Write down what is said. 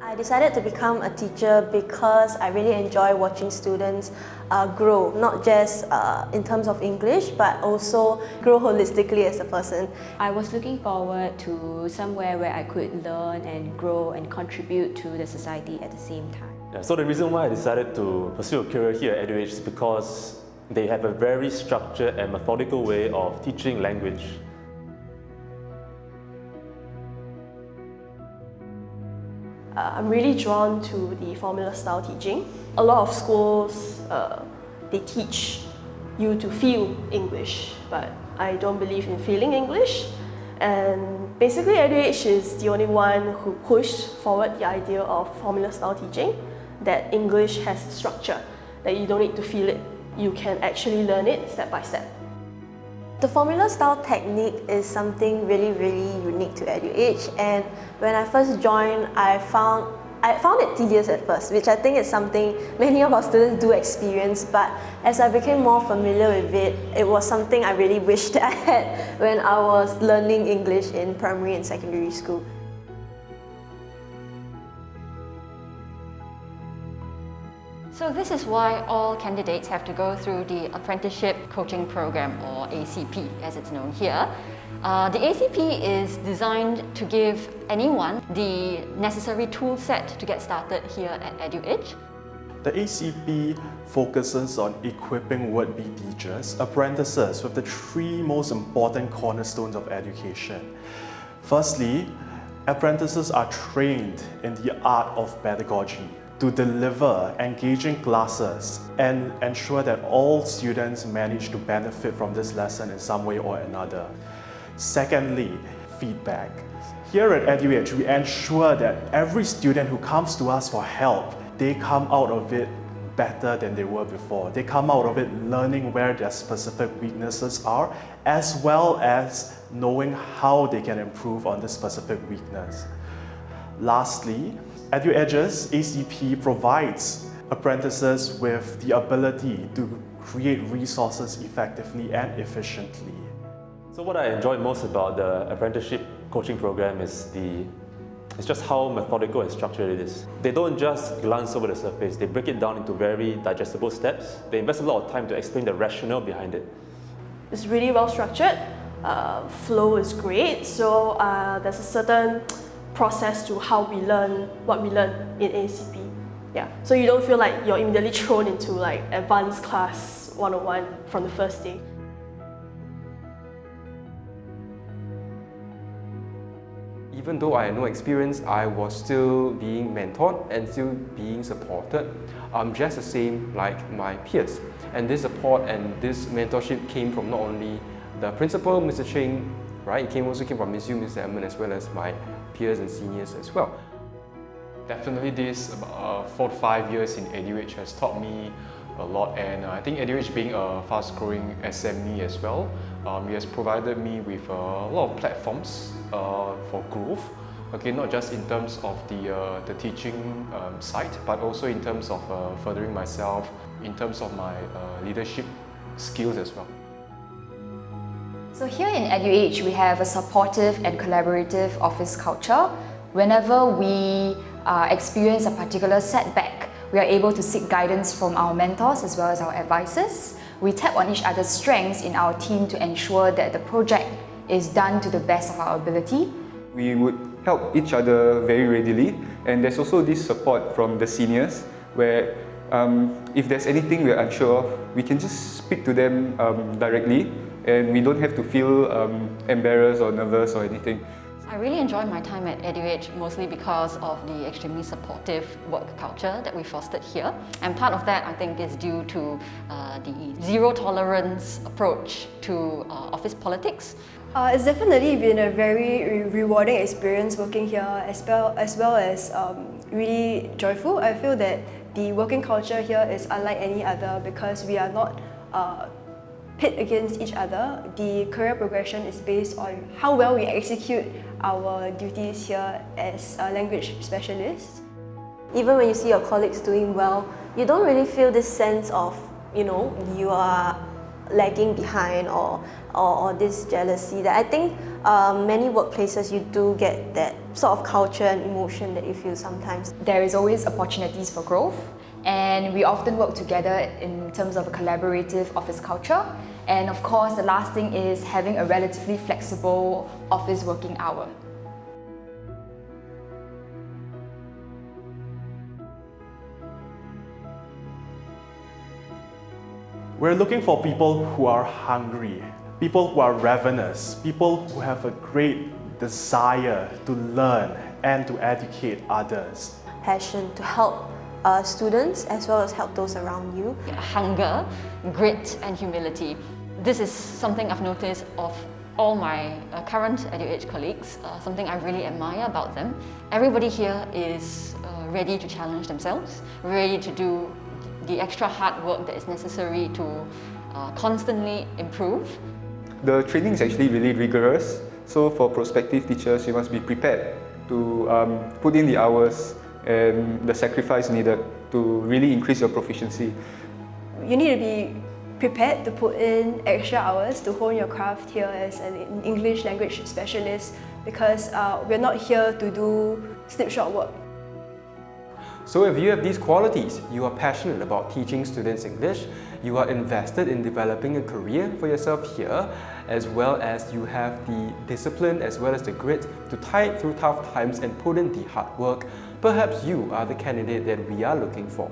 I decided to become a teacher because I really enjoy watching students grow, not just in terms of English, but also grow holistically as a person. I was looking forward to somewhere where I could learn and grow and contribute to the society at the same time. Yeah, so the reason why I decided to pursue a career here at EduEdge is because they have a very structured and methodical way of teaching language. I'm really drawn to the formula style teaching. A lot of schools, they teach you to feel English, but I don't believe in feeling English. And basically EduEdge is the only one who pushed forward the idea of formula style teaching, that English has structure, that you don't need to feel it, you can actually learn it step by step. The formula style technique is something really unique to EduEdge, and when I first joined, I found it tedious at first, which I think is something many of our students do experience, but as I became more familiar with it, it was something I really wished I had when I was learning English in primary and secondary school. So this is why all candidates have to go through the Apprenticeship Coaching Program, or ACP as it's known here. The ACP is designed to give anyone the necessary tool set to get started here at EduEdge. The ACP focuses on equipping would-be teachers, apprentices, with the three most important cornerstones of education. Firstly, apprentices are trained in the art of pedagogy to deliver engaging classes and ensure that all students manage to benefit from this lesson in some way or another. Secondly, feedback. Here at EduEdge, we ensure that every student who comes to us for help, they come out of it better than they were before. They come out of it learning where their specific weaknesses are, as well as knowing how they can improve on this specific weakness. Lastly, EduEdge's ACP provides apprentices with the ability to create resources effectively and efficiently. So what I enjoy most about the apprenticeship coaching program is just how methodical and structured it is. They don't just glance over the surface, they break it down into very digestible steps. They invest a lot of time to explain the rationale behind it. It's really well structured, flow is great, so there's a certain process to how we learn what we learn in ACP. Yeah, so you don't feel like you're immediately thrown into like advanced class 101 from the first day. Even though I had no experience, I was still being mentored and still being supported, just the same like my peers. And this support and this mentorship came from not only the principal, Mr. Cheng, right? It also came from Ms. Yu, Mr. Edmund, as well as my peers and seniors as well. Definitely this 4 to 5 years in EduEdge has taught me a lot, and I think EduEdge being a fast-growing SME as well, it has provided me with a lot of platforms for growth. Okay, not just in terms of the teaching side, but also in terms of furthering myself, in terms of my leadership skills as well. So here in EduEdge, we have a supportive and collaborative office culture. Whenever we experience a particular setback, we are able to seek guidance from our mentors as well as our advisors. We tap on each other's strengths in our team to ensure that the project is done to the best of our ability. We would help each other very readily, and there's also this support from the seniors where if there's anything we're unsure of, we can just speak to them directly, and we don't have to feel embarrassed or nervous or anything. I really enjoy my time at EduEdge mostly because of the extremely supportive work culture that we fostered here. And part of that, I think, is due to the zero tolerance approach to office politics. It's definitely been a very rewarding experience working here, as well as really joyful. I feel that the working culture here is unlike any other because we are not pit against each other. The career progression is based on how well we execute our duties here as language specialists. Even when you see your colleagues doing well, you don't really feel this sense of, you are lagging behind or this jealousy. That I think many workplaces you do get that sort of culture and emotion that you feel sometimes. There is always opportunities for growth, and we often work together in terms of a collaborative office culture. And of course, the last thing is having a relatively flexible office working hour. We're looking for people who are hungry, people who are ravenous, people who have a great desire to learn and to educate others. Passion to help students as well as help those around you. Hunger, grit and humility. This is something I've noticed of all my current EduEdge colleagues, something I really admire about them. Everybody here is ready to challenge themselves, ready to do the extra hard work that is necessary to constantly improve. The training is actually really rigorous, so for prospective teachers, you must be prepared to put in the hours and the sacrifice needed to really increase your proficiency. You need to be prepared to put in extra hours to hone your craft here as an English language specialist, because we're not here to do slipshod work. So if you have these qualities, you are passionate about teaching students English, you are invested in developing a career for yourself here, as well as you have the discipline as well as the grit to tide through tough times and put in the hard work, perhaps you are the candidate that we are looking for.